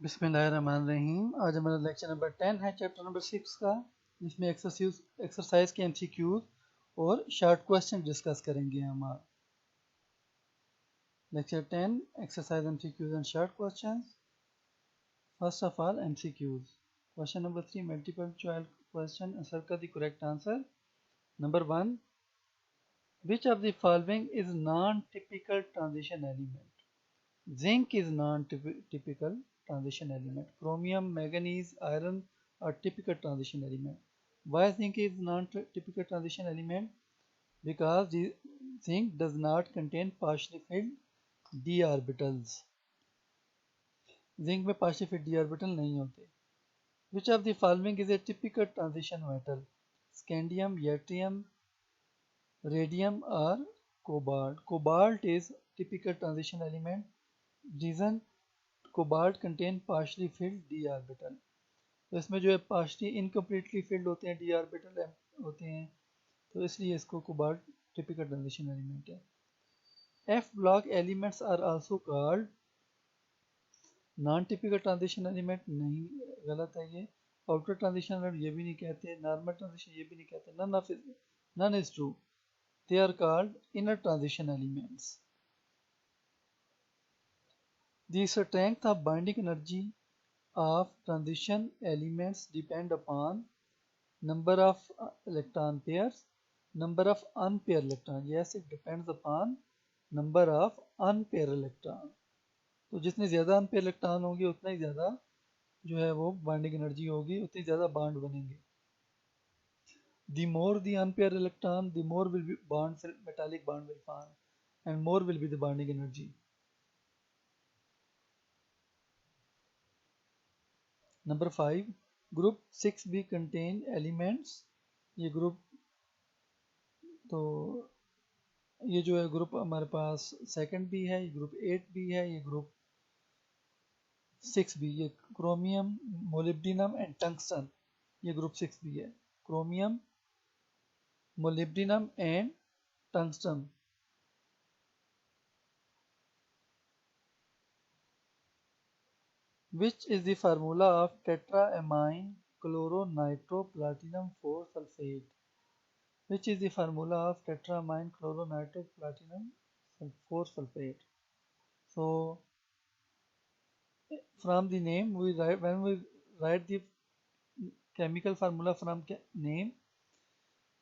बिस्मिल्लाहिर्रहमानिर्रहीम। आज हमारा लेक्चर नंबर 10 है, चैप्टर नंबर 6 का, जिसमें एक्सरसाइज के एमसीक्यूज और शॉर्ट क्वेश्चन डिस्कस करेंगे हम आज। Lecture 10 exercise MCQs and short questions. First of all MCQs. Question number 3 multiple choice question, circle the correct answer. Number 1, which of the following is non-typical transition element? Zinc is non-typical transition element. Chromium, manganese, iron are typical transition element. Why zinc is non-typical transition element? Because the zinc does not contain partially filled d orbitals. Zinc में partially filled d orbital नहीं होते. Which of the following is a typical transition metal? Scandium, yttrium, radium or cobalt? Cobalt is typical transition element. Reason, cobalt contain partially field D orbital. तो इसमें जो है partially incompletely field होते हैं, D orbital होते हैं, तो इसलिए इसको कोबाल्ट टिपिकल ट्रांजिशन एलिमेंट है। F block elements are also called non typical transition element, नहीं, गलत है ये। आउटर ट्रांजिशन एलिमेंट ये भी नहीं कहते, नॉर्मल ट्रांजिशन ये भी नहीं कहते, none is true. They are called inner transition elements. The strength of binding energy of transition elements depend upon number of electron pairs, number of unpaired electron. Yes, it depends upon number of unpaired electron. तो जितने ज़्यादा unpaired electron होंगे उतना ही ज़्यादा जो है वो binding energy होगी, उतनी ज़्यादा बॉन्ड बनेंगे। The more the unpaired electron, the more will be bonds, metallic bond will form, and more will be the bonding energy. Number 5, group 6b contain elements. ये ग्रुप, तो ये जो है ग्रुप हमारे पास सेकंड भी है, ये ग्रुप 8 भी है, ये ग्रुप 6 भी। ये क्रोमियम, मोलिब्डिनम एंड टंगस्टन, ये ग्रुप 6 भी है। Chromium, molybdenum and tungsten. Which is the formula of tetraamine chloronitroplatinum 4 sulfate? Which is the formula of tetraamine chloronitroplatinum 4 sulfate? So from the name we write, when we write the chemical formula from name,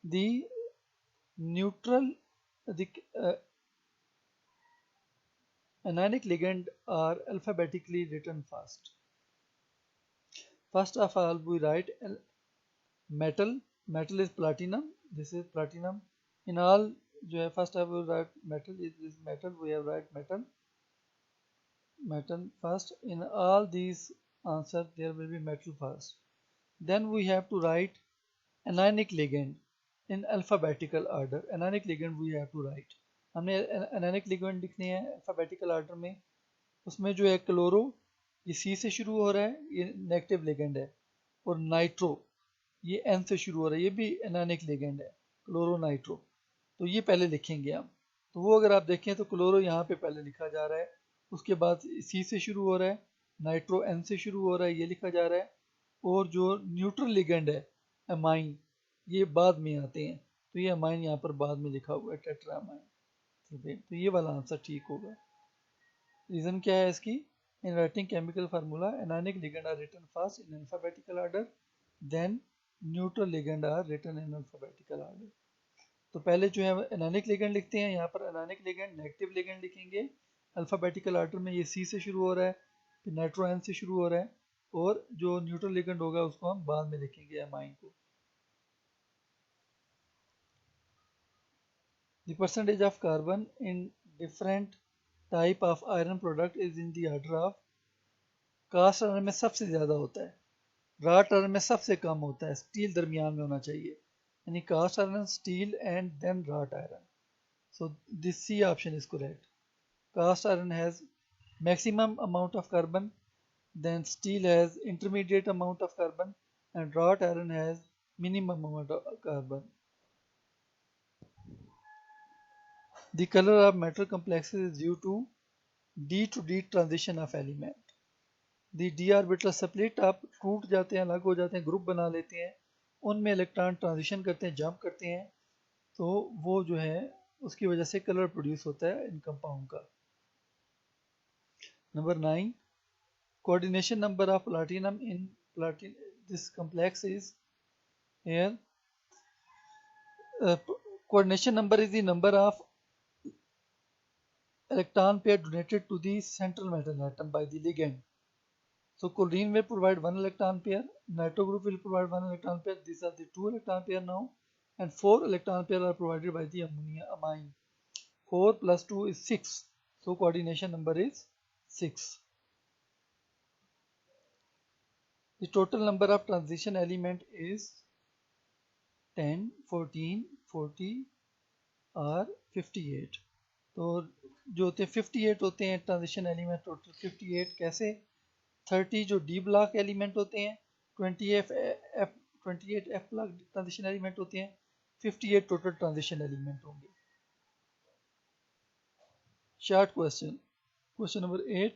the neutral, the anionic ligand are alphabetically written first. First of all we write metal. Metal is platinum, this is platinum. In all जो है first of all write metal, is this metal, we have write metal first. In all these answers there will be metal first. Then we have to write anionic ligand in alphabetical order. Anionic ligand we have to write. हमने anionic ligand लिखने हैं alphabetical order में। उसमें जो है chloro, ये C से शुरू हो रहा है, ये नेगेटिव लिगेंड है, और नाइट्रो ये N से शुरू हो रहा है, ये भी anionic ligand है, क्लोरो नाइट्रो। तो ये पहले लिखेंगे हम। तो वो अगर आप देखें तो क्लोरो यहाँ पे पहले लिखा जा रहा है, उसके बाद C से शुरू हो रहा है, नाइट्रो N से शुरू हो रहा है, ये लिखा जा रहा है, और जो न्यूट्रल लिगेंड है अमाइन, ये बाद में आते हैं, तो ये अमाइन यहाँ पर बाद में लिखा हुआ है, टेट्रामाइन। तो ये वाला आंसर ठीक होगा। रीज़न क्या है इसकी? In writing chemical formula anionic ligand are written first in alphabetical order, then neutral ligand are written in alphabetical order. तो पहले जो है एनानिक लिगेंड लिखते हैं, यहाँ पर एनानिक लिगेंड, नेगेटिव लिगेंड लिखेंगे अल्फाबेटिकल ऑर्डर में। ये सी से शुरू हो रहा है, फिर नाइट्रो एन से शुरू हो रहा है, और जो न्यूट्रल लिगेंड होगा उसको हम बाद में लिखेंगे अमाइन को। The percentage of carbon in different type of iron product is in the order of, cast iron में सबसे ज़्यादा होता है, रॉट आयरन में सबसे कम होता है, स्टील दरमियान में होना चाहिए, यानी cast iron, steel and then wrought iron. So this C option is correct. Cast iron has maximum amount of carbon, then steel has intermediate amount of carbon, and wrought iron has minimum amount of carbon. The color of metal complexes is due to D transition of element. The D orbital split up, टूट जाते हैं, अलग हो जाते हैं, group बना लेते हैं, उनमें इलेक्ट्रॉन ट्रांजिशन करते हैं, जंप करते हैं, तो वो जो है उसकी वजह से कलर प्रोड्यूस होता है इन कंपाउंड का। Number 9, coordination number of platinum in this complex is here. Coordination number is the number of electron pair donated to the central metal atom by the ligand. So chlorine will provide one electron pair, nitro group will provide one electron pair. These are the two electron pair now, and 4 electron pair are provided by the ammonia amine. 4 plus 2 is 6. So coordination number is 6. The total number of transition element is 10, 14, 40 और 58। तो जो होते हैं 58 होते हैं transition element total 58। कैसे? 30 जो D block element होते हैं, 28 एफ ब्लॉक ट्रांजिशन एलिमेंट होते हैं, 58 टोटल ट्रांजिशन एलिमेंट होंगे। Short question, question number 8,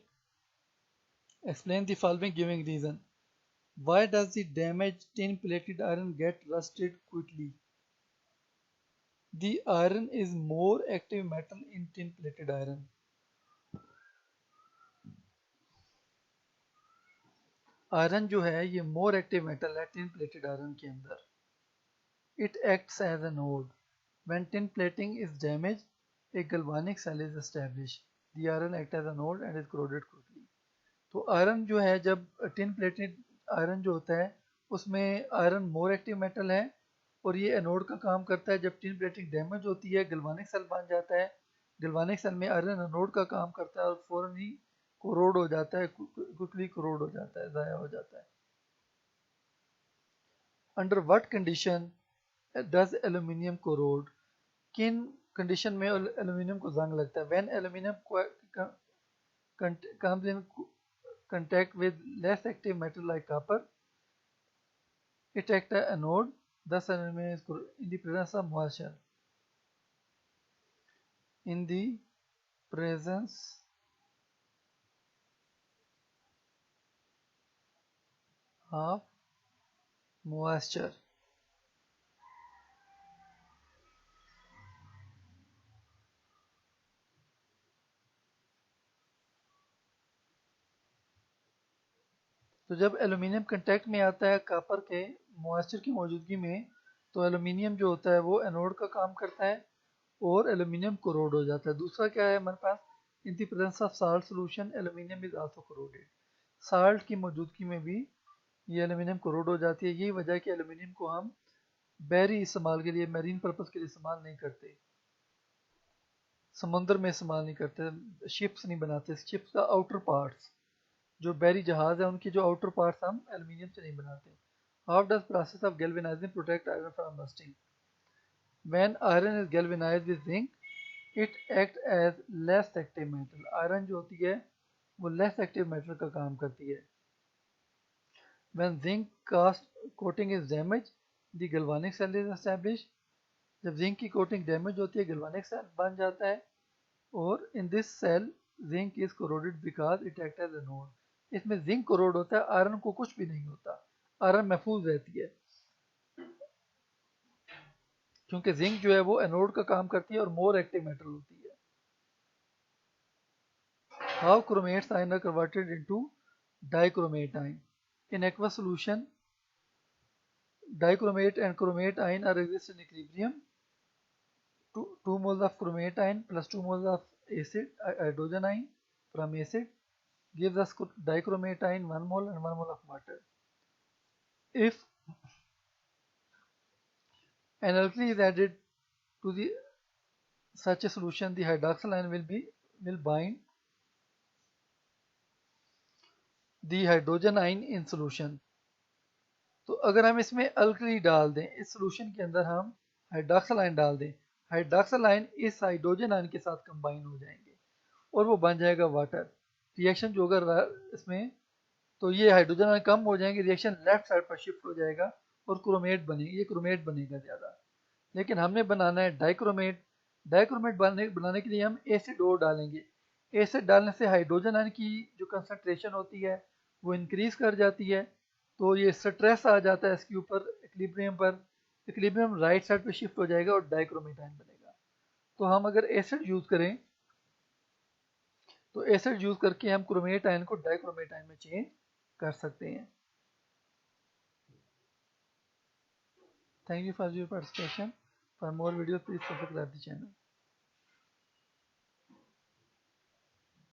explain the following giving reason. Why does the damaged tin plated iron get rusted quickly? The iron is more active metal in tin plated iron. Iron जो है ये more active metal है tin plated iron के अंदर। It acts as a node. When tin plating is damaged, a galvanic cell is established. The iron acts as a node and is corroded quickly. तो iron जो है, जब tin plated iron जो होता है उसमें आयरन मोर एक्टिव मेटल है और ये एनोड का काम करता है। जब टिन प्लेटिंग डैमेज होती है गलवानिक सेल बन जाता है, गलवानिक सेल में आयरन एनोड का काम करता है और फौरन ही कोरोड हो जाता है, क्विकली कोरोड हो जाता है, ज़ाया हो जाता है। Under what condition does aluminium corrode? किन कंडीशन में एल्यूमिनियम को जंग लगता है? When aluminium comes in contact with less active metal like copper, it acts as a anode, thus aluminum is in the presence of moisture. In the presence of moisture. तो जब aluminium contact में आता है copper के moisture की मौजूदगी में, तो एल्यूमिनियम जो होता है वो एनोड का काम करता है और एल्यूमिनियम कोरोड हो जाता है। दूसरा क्या है हमारे पास? In the presence of salt solution aluminium is also corroded. Salt की मौजूदगी में भी ये एल्यूमिनियम कोरोड हो जाती है। यही वजह है कि एल्यूमिनियम को हम बहरी इस्तेमाल के लिए, मैरीन पर्पस के लिए इस्तेमाल नहीं करते, समुद्र में इस्तेमाल नहीं करते, शिप्स नहीं बनाते। शिप्स का आउटर पार्ट्स, जो बहरी जहाज है उनकी जो आउटर पार्ट्स हम एल्यूमिनियम से नहीं बनाते। How does process of galvanising protect iron from rusting? When iron is galvanised with zinc, it act as less active metal. Iron जो होती है वो लेस एक्टिव मेटल का काम करती है। When zinc cast coating is damage, the galvanic cell is established. जब zinc की कोटिंग डैमेज होती है गैल्वेनिक सेल बन जाता है और in this cell zinc is corroded because it act as anode. इसमें जिंक कोरोड होता है, आयरन को कुछ भी नहीं होता, आयरन महफूज रहती है क्योंकि जिंक जो है वो एनोड का काम करती है और मोर एक्टिव मेटल होती है। How chromates ion are converted into dichromate ion? In aqueous solution dichromate and chromate ion are exist in equilibrium. 2 moles of chromate ion plus 2 moles of acid hydrogen ion from acid gives us dichromate ion 1 mole and 1 mole of water. If an alkali is added to the such a solution, the hydroxyl ion will bind the hydrogen ion in solution. तो अगर हम इसमें alkali डाल दें, इस solution के अंदर हम हाइड्रोक्सिल आयन डाल दें, हाइड्रोक्सिल आयन इस हाइड्रोजन आयन के साथ कंबाइन हो जाएंगे और वो बन जाएगा वाटर। रिएक्शन जो अगर इसमें, तो ये हाइड्रोजन आयन कम हो जाएंगे, रिएक्शन लेफ्ट साइड पर शिफ्ट हो जाएगा और क्रोमेट बनेगी, ये क्रोमेट बनेगा ज़्यादा। लेकिन हमने बनाना है डाइक्रोमेट। डाइक्रोमेट बनाने के लिए हम एसिड और डालेंगे। एसिड डालने से हाइड्रोजन आयन की जो कंसनट्रेशन होती है वो इंक्रीज कर जाती है, तो ये स्ट्रेस आ जाता है इसके ऊपर इक्विलिब्रियम पर। इक्विलिब्रियम राइट साइड पे शिफ्ट हो जाएगा और डाइक्रोमेटाइन बनेगा। तो हम अगर एसिड यूज करें तो एसिड यूज करके हम क्रोमेट आयन को डाइक्रोमेटाइन में चेंज कर सकते हैं। Thank you for your participation. For more video please subscribe the channel.